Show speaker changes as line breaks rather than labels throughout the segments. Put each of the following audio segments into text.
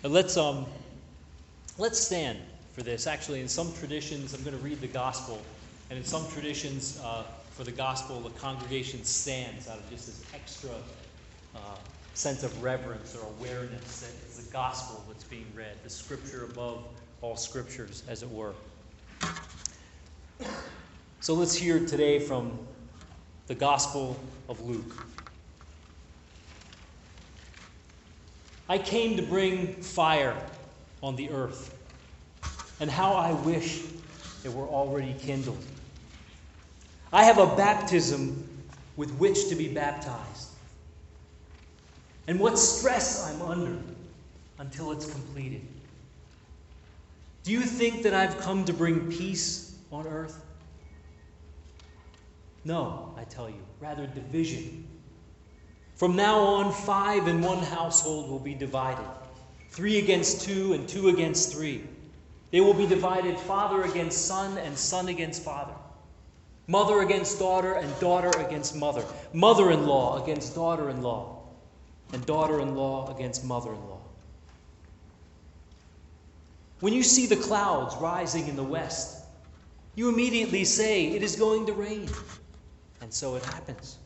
Let's stand for this. Actually, in some traditions, I'm going to read the gospel, and in some traditions, for the gospel, the congregation stands out of just this extra sense of reverence or awareness that it's the gospel that's being read, the scripture above all scriptures, as it were. So let's hear today from the Gospel of Luke. I came to bring fire on the earth, and how I wish it were already kindled. I have a baptism with which to be baptized, and what stress I'm under until it's completed. Do you think that I've come to bring peace on earth? No, I tell you, rather division. From now on, 5 in one household will be divided, 3 against 2 and 2 against 3. They will be divided, father against son and son against father, mother against daughter and daughter against mother, mother-in-law against daughter-in-law, and daughter-in-law against mother-in-law. When you see the clouds rising in the west, you immediately say, it is going to rain. And so it happens.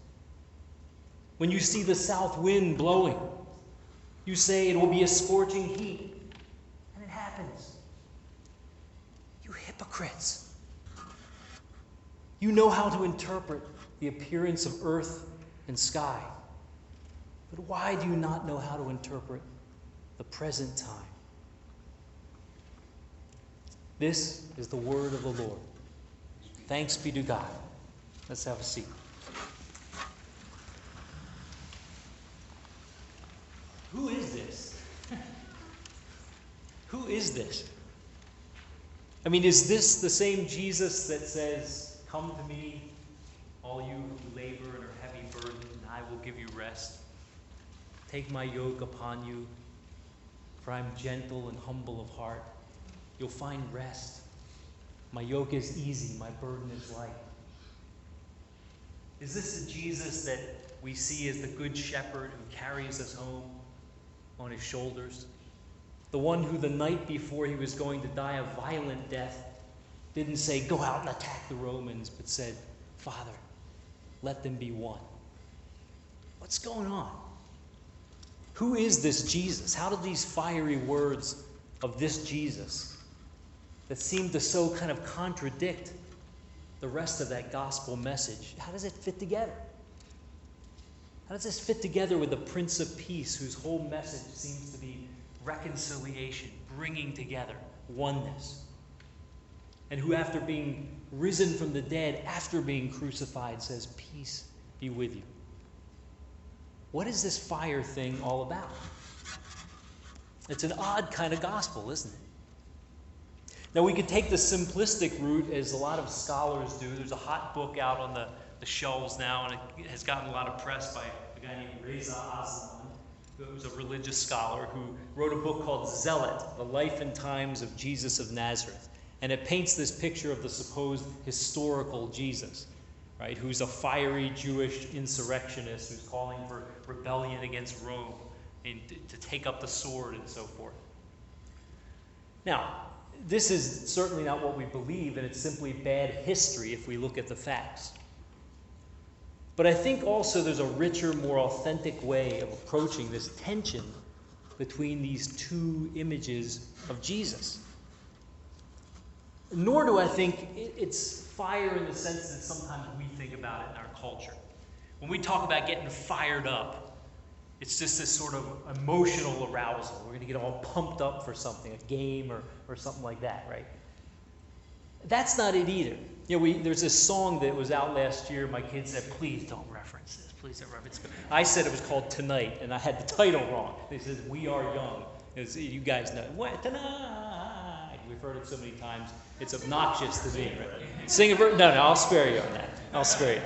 When you see the south wind blowing, you say it will be a scorching heat. And it happens. You hypocrites. You know how to interpret the appearance of earth and sky. But why do you not know how to interpret the present time? This is the word of the Lord. Thanks be to God. Let's have a seat. Who is this? Who is this? I mean, is this the same Jesus that says, come to me, all you who labor and are heavy burdened, and I will give you rest? Take my yoke upon you, for I am gentle and humble of heart. You'll find rest. My yoke is easy, my burden is light. Is this the Jesus that we see as the good shepherd who carries us home on his shoulders? The one who the night before he was going to die a violent death didn't say, go out and attack the Romans, but said, Father, let them be one. What's going on? Who is this Jesus? How did these fiery words of this Jesus that seem to so kind of contradict the rest of that gospel message, how does it fit together? How does this fit together with the Prince of Peace, whose whole message seems to be reconciliation, bringing together, oneness, and who, after being risen from the dead, after being crucified, says, peace be with you? What is this fire thing all about? It's an odd kind of gospel, isn't it? Now, we could take the simplistic route, as a lot of scholars do. There's a hot book out on the shelves now, and it has gotten a lot of press by a guy named Reza Aslan, who was a religious scholar who wrote a book called Zealot, The Life and Times of Jesus of Nazareth. And it paints this picture of the supposed historical Jesus, right, who's a fiery Jewish insurrectionist who's calling for rebellion against Rome and to take up the sword and so forth. Now, this is certainly not what we believe, and it's simply bad history if we look at the facts. But I think also there's a richer, more authentic way of approaching this tension between these two images of Jesus. Nor do I think it's fire in the sense that sometimes we think about it in our culture. When we talk about getting fired up, it's just this sort of emotional arousal. We're going to get all pumped up for something, a game or something like that, right? That's not it either. You know, there's this song that was out last year. My kids said, please don't reference this. Please don't reference it. I said it was called Tonight, and I had the title wrong. They said, We Are Young. You guys know. What? Tonight. We've heard it so many times. It's obnoxious to me, right? Sing a verse. No, I'll spare you on that. I'll spare you.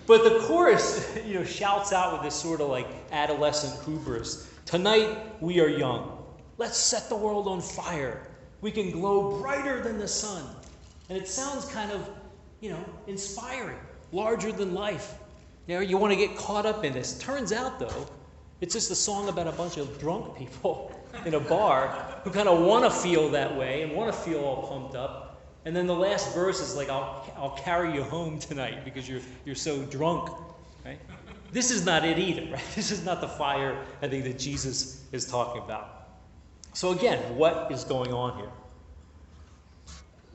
But the chorus, shouts out with this sort of like adolescent hubris. Tonight, we are young. Let's set the world on fire. We can glow brighter than the sun. And it sounds kind of, inspiring, larger than life. You want to get caught up in this. Turns out, though, It's just a song about a bunch of drunk people in a bar who kind of want to feel that way and want to feel all pumped up. And then the last verse is like, I'll carry you home tonight because you're so drunk, right? This is not it either, right? This is not the fire, I think, that Jesus is talking about. So again, what is going on here?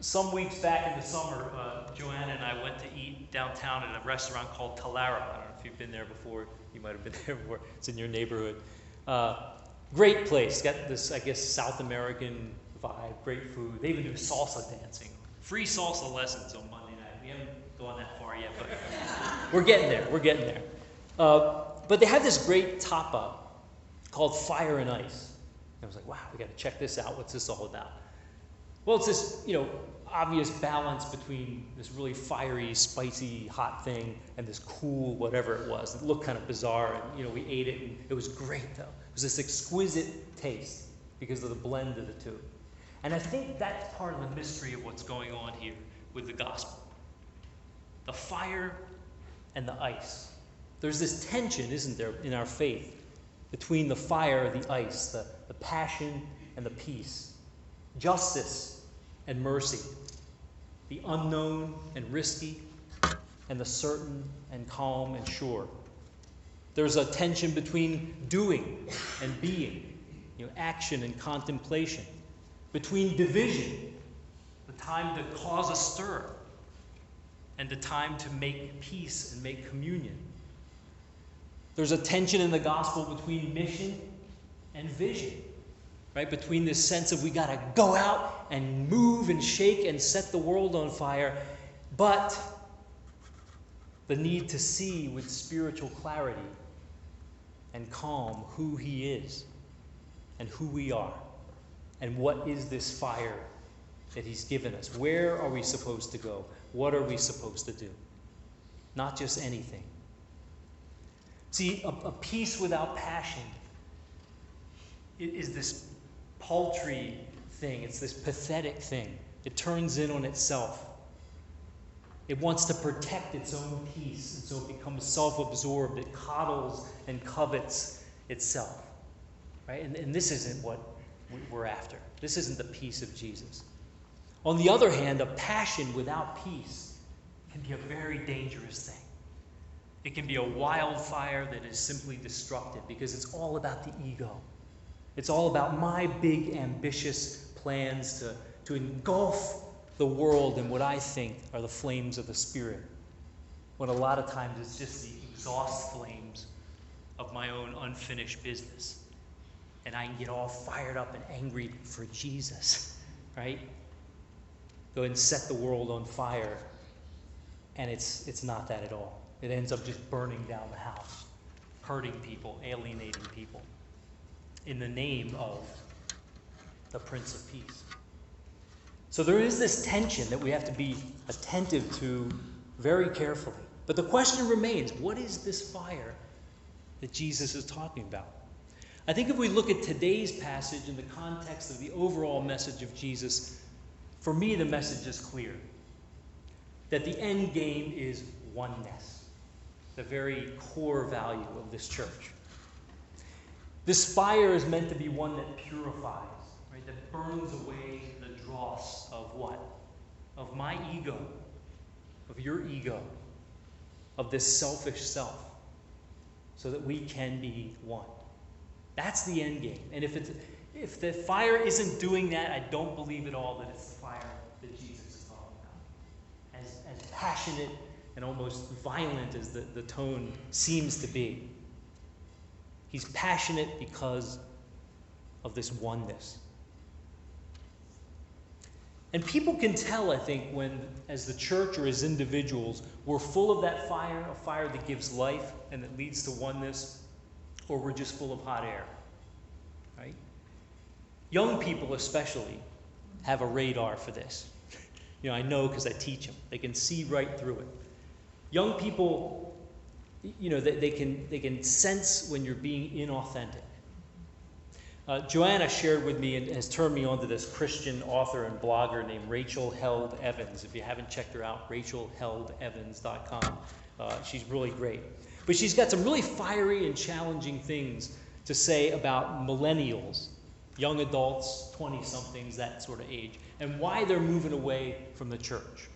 Some weeks back in the summer, Joanna and I went to eat downtown at a restaurant called Talara. I don't know if you've been there before. You might have been there before. It's in your neighborhood. Great place. Got this, I guess, South American vibe. Great food. They even do salsa dancing. Free salsa lessons on Monday night. We haven't gone that far yet, but we're getting there. We're getting there. But they have this great tapa called Fire and Ice. And I was like, wow, we got to check this out. What's this all about? Well, it's this, obvious balance between this really fiery, spicy, hot thing and this cool whatever it was. It looked kind of bizarre, and we ate it, and it was great, though. It was this exquisite taste because of the blend of the two. And I think that's part of the mystery of what's going on here with the gospel. The fire and the ice. There's this tension, isn't there, in our faith between the fire, the ice, the passion and the peace, justice and mercy, the unknown and risky, and the certain and calm and sure. There's a tension between doing and being, action and contemplation, between division, the time to cause a stir, and the time to make peace and make communion. There's a tension in the gospel between mission and vision. Right? Between this sense of we got to go out and move and shake and set the world on fire, but the need to see with spiritual clarity and calm who he is and who we are and what is this fire that he's given us. Where are we supposed to go? What are we supposed to do? Not just anything. See, a peace without passion is this paltry thing. It's this pathetic thing. It turns in on itself. It wants to protect its own peace, and so it becomes self-absorbed. It coddles and covets itself. Right? And this isn't what we're after. This isn't the peace of Jesus. On the other hand, a passion without peace can be a very dangerous thing. It can be a wildfire that is simply destructive because it's all about the ego. It's all about my big, ambitious plans to engulf the world in what I think are the flames of the Spirit, when a lot of times it's just the exhaust flames of my own unfinished business. And I can get all fired up and angry for Jesus, right? Go ahead and set the world on fire, and it's not that at all. It ends up just burning down the house, hurting people, alienating people, in the name of the Prince of Peace. So there is this tension that we have to be attentive to very carefully. But the question remains, what is this fire that Jesus is talking about? I think if we look at today's passage in the context of the overall message of Jesus, for me the message is clear. That the end game is oneness, the very core value of this church. This fire is meant to be one that purifies, right? That burns away the dross of what? Of my ego, of your ego, of this selfish self, so that we can be one. That's the end game. And if the fire isn't doing that, I don't believe at all that it's the fire that Jesus is talking about. As passionate and almost violent as the tone seems to be. He's passionate because of this oneness. And people can tell, I think, when, as the church or as individuals, we're full of that fire, a fire that gives life and that leads to oneness, or we're just full of hot air, right? Young people especially have a radar for this. I know because I teach them. They can see right through it. Young people, they can sense when you're being inauthentic. Joanna shared with me and has turned me on to this Christian author and blogger named Rachel Held Evans. If you haven't checked her out, rachelheldevans.com. She's really great. But she's got some really fiery and challenging things to say about millennials, young adults, 20-somethings, that sort of age, and why they're moving away from the church.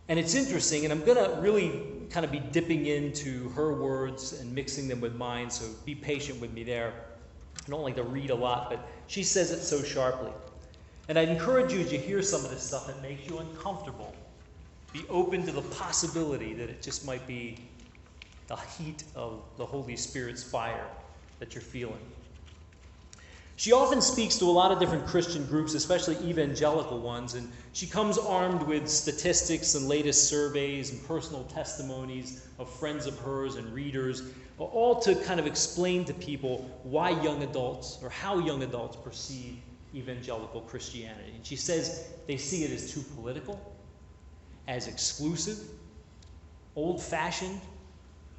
And it's interesting, and I'm going to really kind of be dipping into her words and mixing them with mine, so be patient with me there. I don't like to read a lot, but she says it so sharply. And I'd encourage you, as you hear some of this stuff that makes you uncomfortable, be open to the possibility that it just might be the heat of the Holy Spirit's fire that you're feeling. She often speaks to a lot of different Christian groups, especially evangelical ones, and she comes armed with statistics and latest surveys and personal testimonies of friends of hers and readers, all to kind of explain to people why young adults, or how young adults perceive evangelical Christianity. And she says they see it as too political, as exclusive, old-fashioned,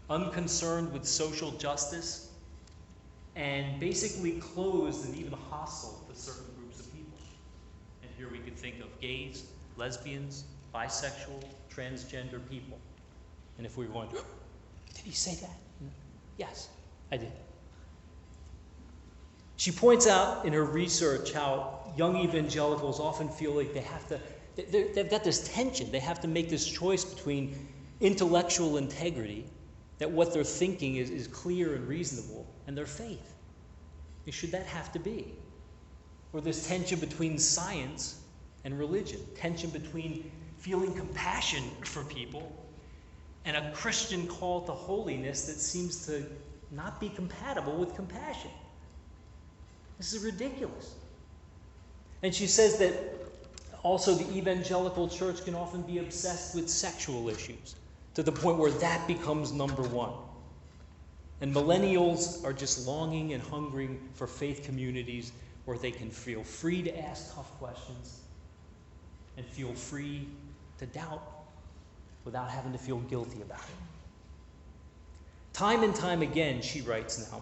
unconcerned with social justice, and basically closed and even hostile to certain groups of people. And here we could think of gays, lesbians, bisexual, transgender people. And if we were going, did he say that? Yes, I did. She points out in her research how young evangelicals often feel like they've got this tension. They have to make this choice between intellectual integrity, that what they're thinking is clear and reasonable, and their faith. Should that have to be? Or this tension between science and religion, tension between feeling compassion for people and a Christian call to holiness that seems to not be compatible with compassion. This is ridiculous. And she says that also the evangelical church can often be obsessed with sexual issues to the point where that becomes number one. And millennials are just longing and hungering for faith communities where they can feel free to ask tough questions and feel free to doubt without having to feel guilty about it. Time and time again, she writes now,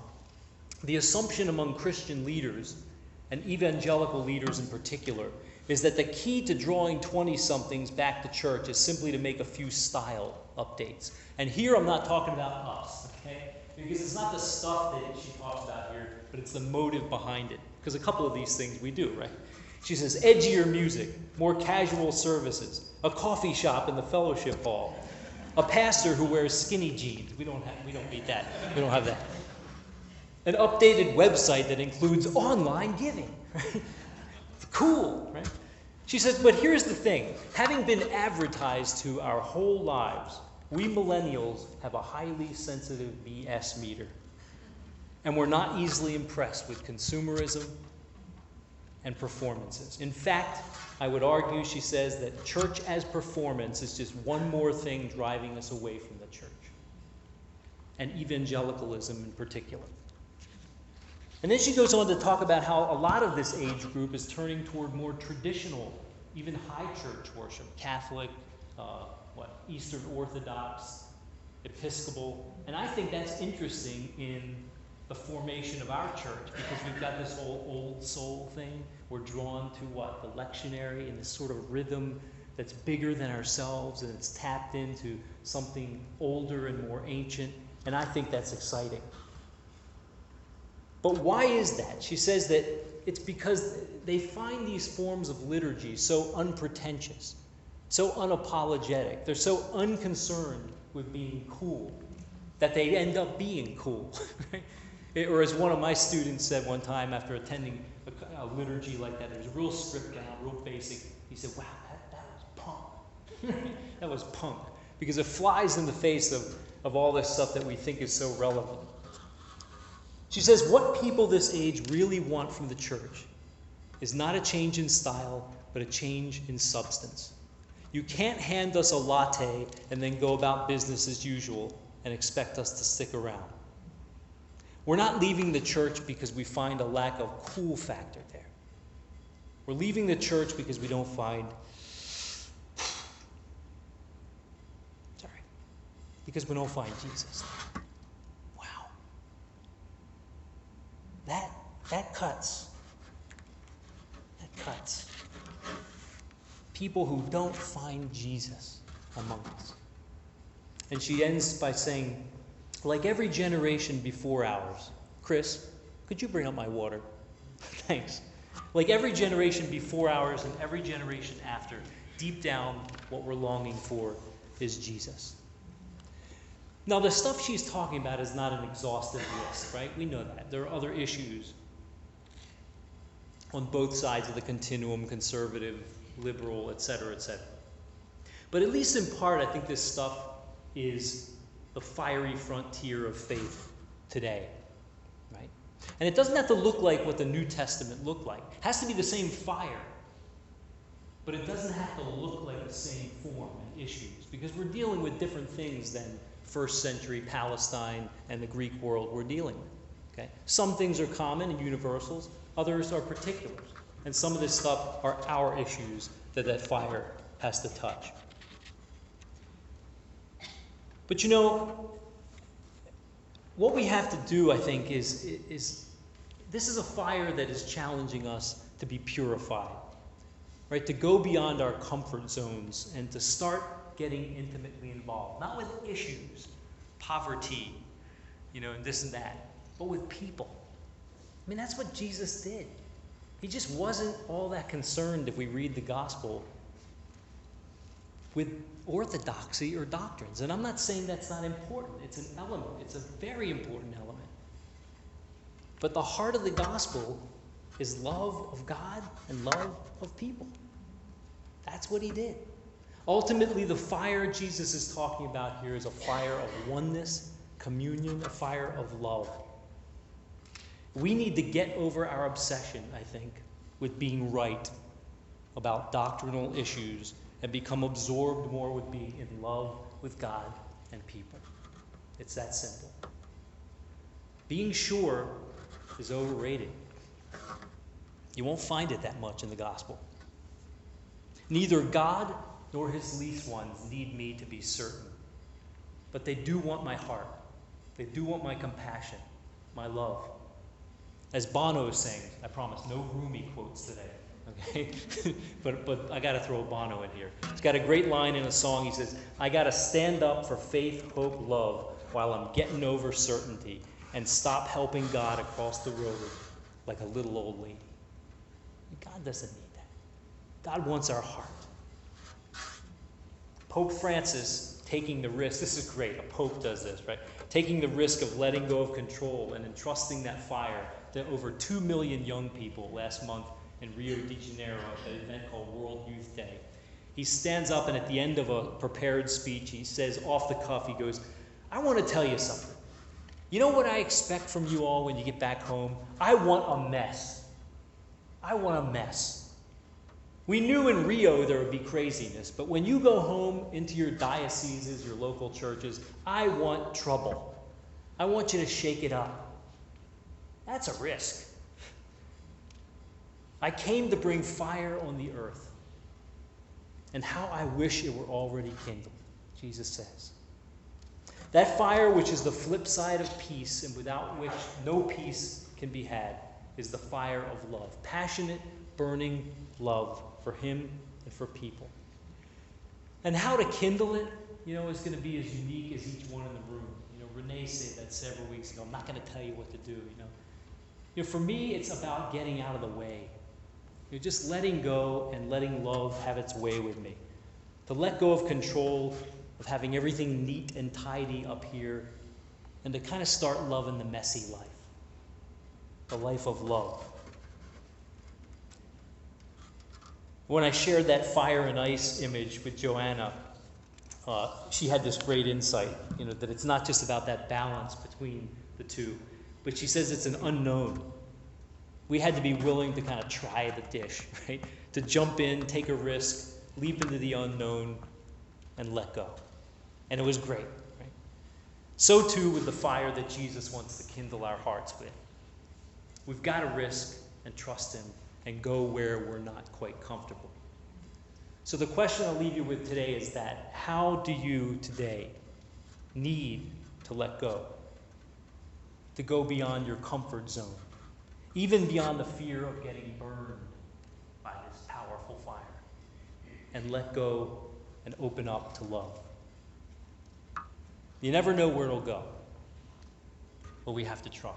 the assumption among Christian leaders, and evangelical leaders in particular, is that the key to drawing 20-somethings back to church is simply to make a few style updates. And here I'm not talking about us, okay? Because it's not the stuff that she talks about here, but it's the motive behind it. Because a couple of these things we do, right? She says, edgier music, more casual services, a coffee shop in the fellowship hall, a pastor who wears skinny jeans. We don't need that. We don't have that. An updated website that includes online giving, right? Cool, right? She says, but here's the thing. Having been advertised to our whole lives, we millennials have a highly sensitive BS meter. And we're not easily impressed with consumerism and performances. In fact, I would argue, she says, that church as performance is just one more thing driving us away from the church, and evangelicalism in particular. And then she goes on to talk about how a lot of this age group is turning toward more traditional, even high church worship, Catholic, Eastern Orthodox, Episcopal. And I think that's interesting in the formation of our church, because we've got this whole old soul thing. We're drawn to the lectionary and this sort of rhythm that's bigger than ourselves, and it's tapped into something older and more ancient. And I think that's exciting. But why is that? She says that it's because they find these forms of liturgy so unpretentious, so unapologetic. They're so unconcerned with being cool that they end up being cool. Or as one of my students said one time after attending a liturgy like that, it was real stripped down, real basic. He said, wow, that was punk. That was punk. Because it flies in the face of all this stuff that we think is so relevant. She says, what people this age really want from the church is not a change in style, but a change in substance. You can't hand us a latte and then go about business as usual and expect us to stick around. We're not leaving the church because we find a lack of cool factor there. We're leaving the church because we don't find, because we don't find Jesus. Wow. That cuts. That cuts. People who don't find Jesus among us. And she ends by saying, like every generation before ours, Chris, could you bring up my water? Thanks. Like every generation before ours and every generation after, deep down, what we're longing for is Jesus. Now, the stuff she's talking about is not an exhaustive list, right? We know that. There are other issues on both sides of the continuum, conservative, liberal, etc., etc. But at least in part, I think this stuff is the fiery frontier of faith today, right? And it doesn't have to look like what the New Testament looked like. It has to be the same fire, but it doesn't have to look like the same form and issues, because we're dealing with different things than first century Palestine and the Greek world we're dealing with. Okay? Some things are common and universals, others are particulars. And some of this stuff are our issues that fire has to touch. But you know, what we have to do, I think, is this is a fire that is challenging us to be purified, right? To go beyond our comfort zones and to start getting intimately involved, not with issues, poverty, and this and that, but with people. I mean, that's what Jesus did. He just wasn't all that concerned, if we read the gospel, with orthodoxy or doctrines. And I'm not saying that's not important. It's an element. It's a very important element. But the heart of the gospel is love of God and love of people. That's what he did. Ultimately, the fire Jesus is talking about here is a fire of oneness, communion, a fire of love. We need to get over our obsession, I think, with being right about doctrinal issues and become absorbed more with being in love with God and people. It's that simple. Being sure is overrated. You won't find it that much in the gospel. Neither God nor his least ones need me to be certain. But they do want my heart. They do want my compassion, my love. As Bono sings, I promise, no Rumi quotes today, okay? but I got to throw Bono in here. He's got a great line in a song. He says, I got to stand up for faith, hope, love while I'm getting over certainty and stop helping God across the road like a little old lady. God doesn't need that. God wants our heart. Pope Francis taking the risk, this is great, a pope does this, right? Taking the risk of letting go of control and entrusting that fire to over 2 million young people last month in Rio de Janeiro at an event called World Youth Day. He stands up and at the end of a prepared speech, he says off the cuff, he goes, I want to tell you something. You know what I expect from you all when you get back home? I want a mess. I want a mess. We knew in Rio there would be craziness, but when you go home into your dioceses, your local churches, I want trouble. I want you to shake it up. That's a risk. I came to bring fire on the earth. And how I wish it were already kindled, Jesus says. That fire, which is the flip side of peace and without which no peace can be had, is the fire of love. Passionate, burning love for him and for people. And how to kindle it, is going to be as unique as each one in the room. Renee said that several weeks ago. I'm not going to tell you what to do, For me, it's about getting out of the way. Just letting go and letting love have its way with me. To let go of control, of having everything neat and tidy up here, and to kind of start loving the messy life. The life of love. When I shared that fire and ice image with Joanna, she had this great insight, that it's not just about that balance between the two, but she says it's an unknown. We had to be willing to kind of try the dish, right? To jump in, take a risk, leap into the unknown, and let go. And it was great, right? So too with the fire that Jesus wants to kindle our hearts with. We've got to risk and trust him and go where we're not quite comfortable. So the question I'll leave you with today is that, how do you today need to let go? To go beyond your comfort zone, even beyond the fear of getting burned by this powerful fire, and let go and open up to love. You never know where it'll go, but we have to trust.